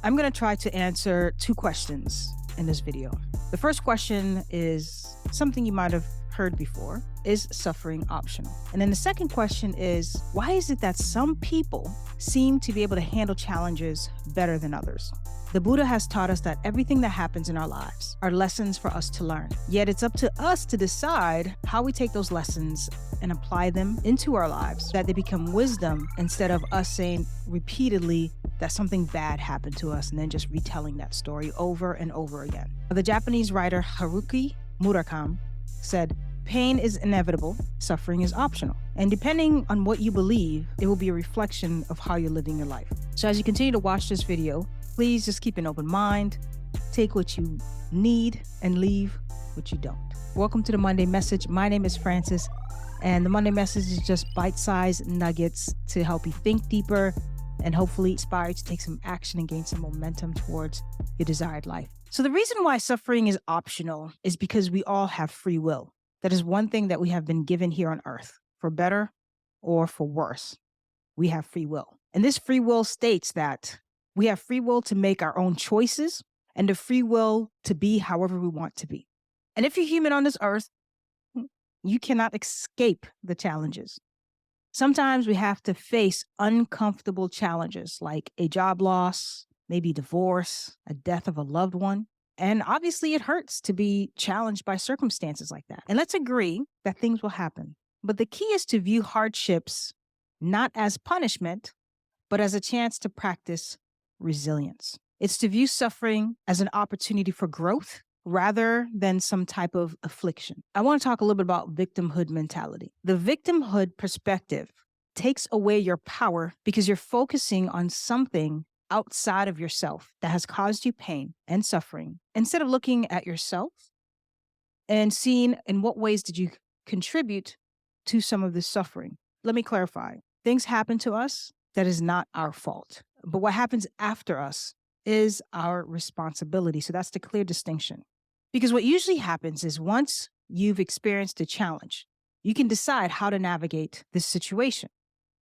I'm going to try to answer two questions in this video. The first question is something you might have heard before. Is suffering optional? And then the second question is, why is it that some people seem to be able to handle challenges better than others? The Buddha has taught us that everything that happens in our lives are lessons for us to learn. Yet it's up to us to decide how we take those lessons and apply them into our lives, that they become wisdom instead of us saying repeatedly that something bad happened to us and then just retelling that story over and over again. The Japanese writer Haruki Murakam said, "Pain is inevitable, suffering is optional." And depending on what you believe, it will be a reflection of how you're living your life. So as you continue to watch this video, please just keep an open mind, take what you need and leave what you don't. Welcome to the Monday Message. My name is Francis, and the Monday Message is just bite-sized nuggets to help you think deeper and hopefully inspire you to take some action and gain some momentum towards your desired life. So the reason why suffering is optional is because we all have free will. That is one thing that we have been given here on earth, for better or for worse. We have free will. And this free will states that we have free will to make our own choices and the free will to be however we want to be. And if you're human on this earth, you cannot escape the challenges. Sometimes we have to face uncomfortable challenges like a job loss, maybe divorce, a death of a loved one. And obviously it hurts to be challenged by circumstances like that. And let's agree that things will happen. But the key is to view hardships not as punishment, but as a chance to practice resilience. It's to view suffering as an opportunity for growth rather than some type of affliction. I want to talk a little bit about victimhood mentality. The victimhood perspective takes away your power because you're focusing on something outside of yourself that has caused you pain and suffering, instead of looking at yourself and seeing in what ways did you contribute to some of this suffering. Let me clarify. Things happen to us that is not our fault, but what happens after us is our responsibility. So that's the clear distinction. Because what usually happens is once you've experienced a challenge, you can decide how to navigate this situation.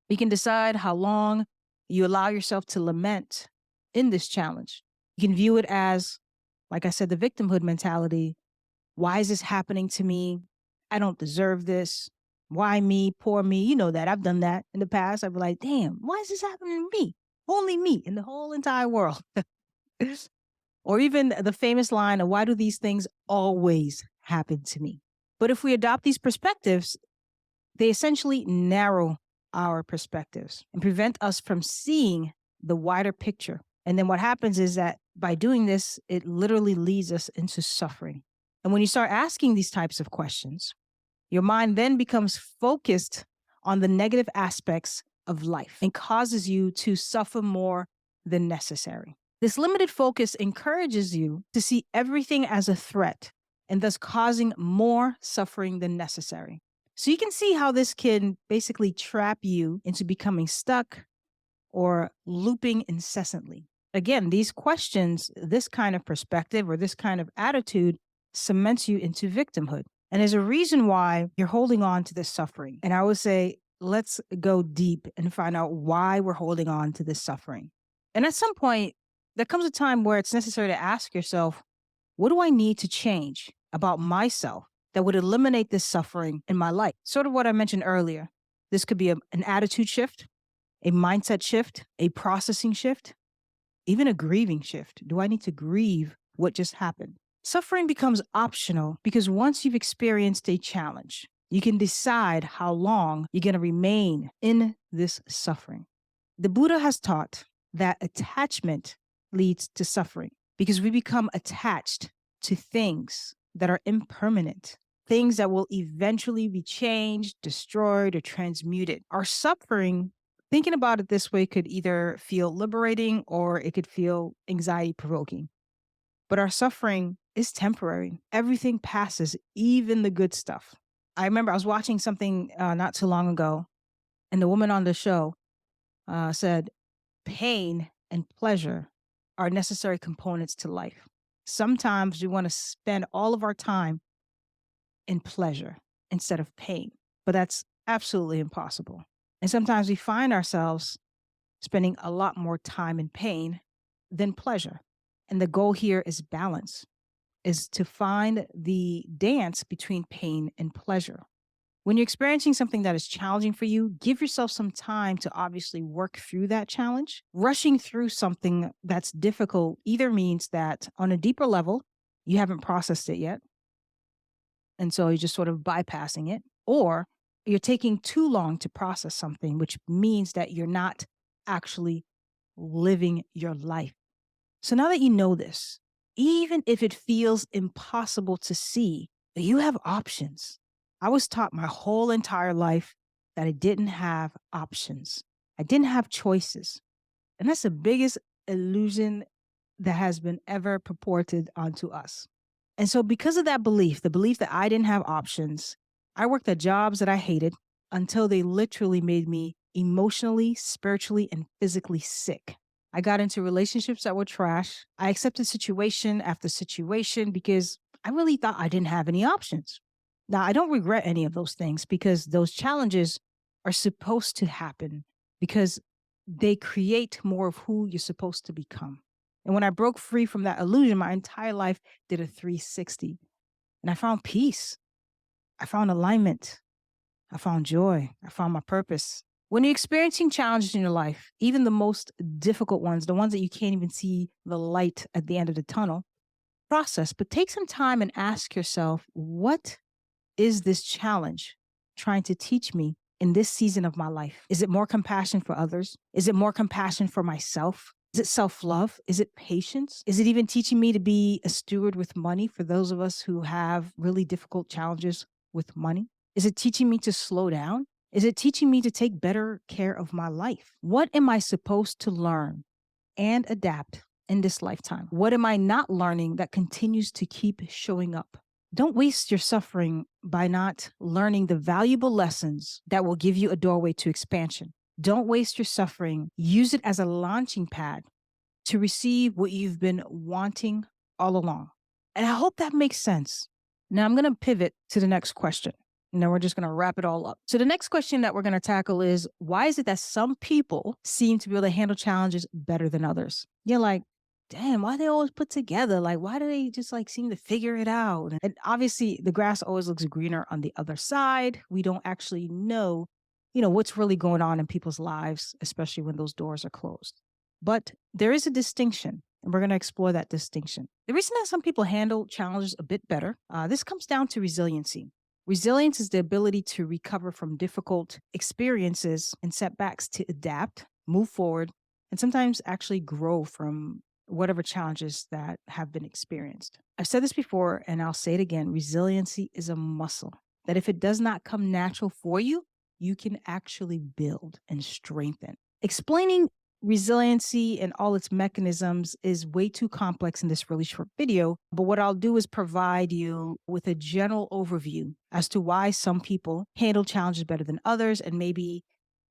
You can decide how long you allow yourself to lament in this challenge. You can view it as, like I said, the victimhood mentality. Why is this happening to me? I don't deserve this. Why me? Poor me. You know that. I've done that in the past. I'd be like, damn, why is this happening to me? Only me in the whole entire world. Or even the famous line of, why do these things always happen to me? But if we adopt these perspectives, they essentially narrow our perspectives and prevent us from seeing the wider picture. And then what happens is that by doing this, it literally leads us into suffering. And when you start asking these types of questions, your mind then becomes focused on the negative aspects of life and causes you to suffer more than necessary. This limited focus encourages you to see everything as a threat and thus causing more suffering than necessary. So you can see how this can basically trap you into becoming stuck or looping incessantly. Again, these questions, this kind of perspective or this kind of attitude cements you into victimhood. And there's a reason why you're holding on to this suffering. And I would say, let's go deep and find out why we're holding on to this suffering. And at some point, there comes a time where it's necessary to ask yourself, what do I need to change about myself that would eliminate this suffering in my life? Sort of what I mentioned earlier. This could be an attitude shift, a mindset shift, a processing shift, even a grieving shift. Do I need to grieve what just happened? Suffering becomes optional because once you've experienced a challenge, you can decide how long you're going to remain in this suffering. The Buddha has taught that attachment leads to suffering because we become attached to things that are impermanent, things that will eventually be changed, destroyed, or transmuted. Our suffering, thinking about it this way, could either feel liberating or it could feel anxiety-provoking. But our suffering is temporary. Everything passes, even the good stuff. I remember I was watching something not too long ago, and the woman on the show said, pain and pleasure are necessary components to life. Sometimes we want to spend all of our time in pleasure instead of pain, but that's absolutely impossible. And sometimes we find ourselves spending a lot more time in pain than pleasure. And the goal here is balance, is to find the dance between pain and pleasure. When you're experiencing something that is challenging for you, give yourself some time to obviously work through that challenge. Rushing through something that's difficult either means that on a deeper level, you haven't processed it yet. And so you're just sort of bypassing it, or you're taking too long to process something, which means that you're not actually living your life. So now that you know this, even if it feels impossible to see, you have options. I was taught my whole entire life that I didn't have options. I didn't have choices. And that's the biggest illusion that has been ever purported onto us. And so, because of that belief, the belief that I didn't have options, I worked at jobs that I hated until they literally made me emotionally, spiritually, and physically sick. I got into relationships that were trash. I accepted situation after situation because I really thought I didn't have any options. Now, I don't regret any of those things because those challenges are supposed to happen because they create more of who you're supposed to become. And when I broke free from that illusion, my entire life did a 360. And I found peace. I found alignment. I found joy. I found my purpose. When you're experiencing challenges in your life, even the most difficult ones, the ones that you can't even see the light at the end of the tunnel, process, but take some time and ask yourself, what is this challenge trying to teach me in this season of my life? Is it more compassion for others? Is it more compassion for myself? Is it self-love? Is it patience? Is it even teaching me to be a steward with money for those of us who have really difficult challenges with money? Is it teaching me to slow down? Is it teaching me to take better care of my life? What am I supposed to learn and adapt in this lifetime? What am I not learning that continues to keep showing up? Don't waste your suffering by not learning the valuable lessons that will give you a doorway to expansion. Don't waste your suffering. Use it as a launching pad to receive what you've been wanting all along. And I hope that makes sense. Now I'm going to pivot to the next question. And then we're just going to wrap it all up. So the next question that we're going to tackle is, why is it that some people seem to be able to handle challenges better than others? You're like, damn, why they always put together? Like, why do they just like seem to figure it out? And obviously the grass always looks greener on the other side. We don't actually know, what's really going on in people's lives, especially when those doors are closed. But there is a distinction, and we're going to explore that distinction. The reason that some people handle challenges a bit better, this comes down to resiliency. Resilience is the ability to recover from difficult experiences and setbacks, to adapt, move forward, and sometimes actually grow from whatever challenges that have been experienced. I've said this before, and I'll say it again. Resiliency is a muscle that if it does not come natural for you, you can actually build and strengthen. Explaining resiliency and all its mechanisms is way too complex in this really short video, but what I'll do is provide you with a general overview as to why some people handle challenges better than others, and maybe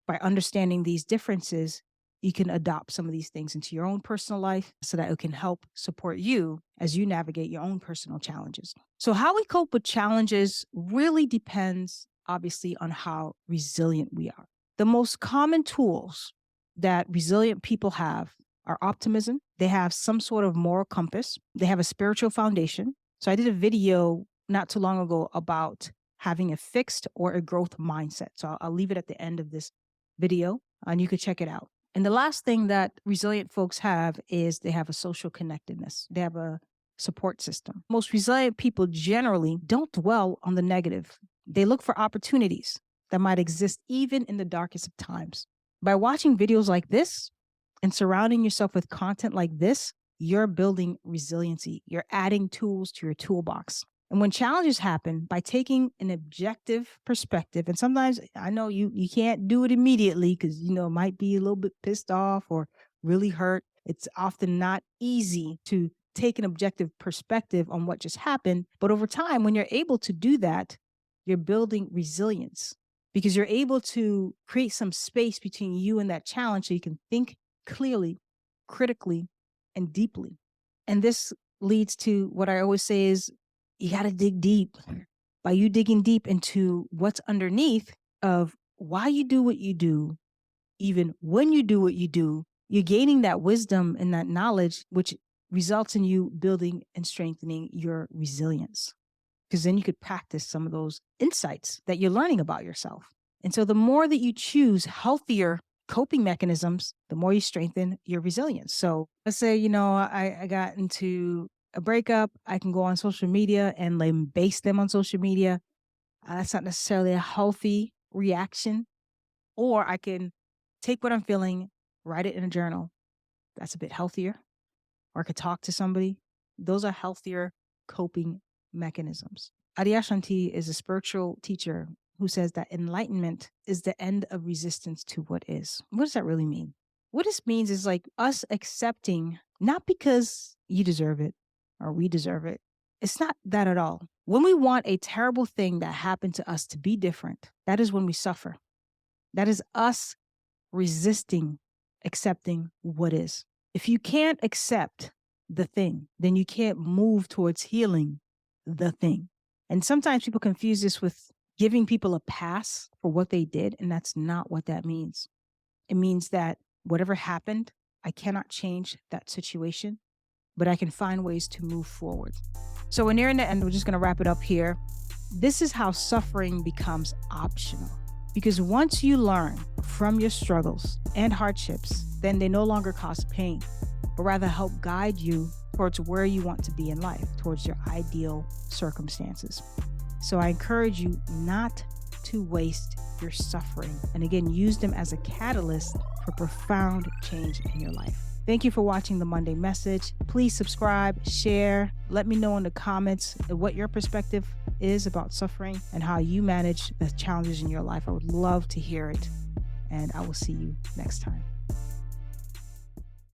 by understanding these differences, you can adopt some of these things into your own personal life so that it can help support you as you navigate your own personal challenges. So how we cope with challenges really depends, obviously, on how resilient we are. The most common tools that resilient people have are optimism. They have some sort of moral compass. They have a spiritual foundation. So I did a video not too long ago about having a fixed or a growth mindset. So I'll leave it at the end of this video and you could check it out. And the last thing that resilient folks have is they have a social connectedness. They have a support system. Most resilient people generally don't dwell on the negative. They look for opportunities that might exist even in the darkest of times. By watching videos like this and surrounding yourself with content like this, you're building resiliency. You're adding tools to your toolbox. And when challenges happen, by taking an objective perspective, and sometimes I know you can't do it immediately because, it might be a little bit pissed off or really hurt. It's often not easy to take an objective perspective on what just happened. But over time, when you're able to do that, you're building resilience because you're able to create some space between you and that challenge so you can think clearly, critically, and deeply. And this leads to what I always say is, you got to dig deep. By you digging deep into what's underneath of why you do what you do, even when you do what you do, You're gaining that wisdom and that knowledge, which results in you building and strengthening your resilience. Because then you could practice some of those insights that you're learning about yourself. And so the more that you choose healthier coping mechanisms, the more you strengthen your resilience. So let's say, I got into a breakup. I can go on social media and base them on social media. That's not necessarily a healthy reaction. Or I can take what I'm feeling, write it in a journal. That's a bit healthier. Or I could talk to somebody. Those are healthier coping mechanisms. Adyashanti is a spiritual teacher who says that enlightenment is the end of resistance to what is. What does that really mean? What this means is like us accepting, not because you deserve it or we deserve it. It's not that at all. When we want a terrible thing that happened to us to be different, that is when we suffer. That is us resisting accepting what is. If you can't accept the thing, then you can't move towards healing the thing. And sometimes people confuse this with giving people a pass for what they did, and that's not what that means. It means that whatever happened, I cannot change that situation, but I can find ways to move forward. So we're nearing the end. We're just going to wrap it up here. This is how suffering becomes optional. Because once you learn from your struggles and hardships, then they no longer cause pain, but rather help guide you towards where you want to be in life, towards your ideal circumstances. So I encourage you not to waste your suffering, and again, use them as a catalyst for profound change in your life. Thank you for watching the Monday Message. Please subscribe, share, let me know in the comments what your perspective is about suffering and how you manage the challenges in your life. I would love to hear it, and I will see you next time.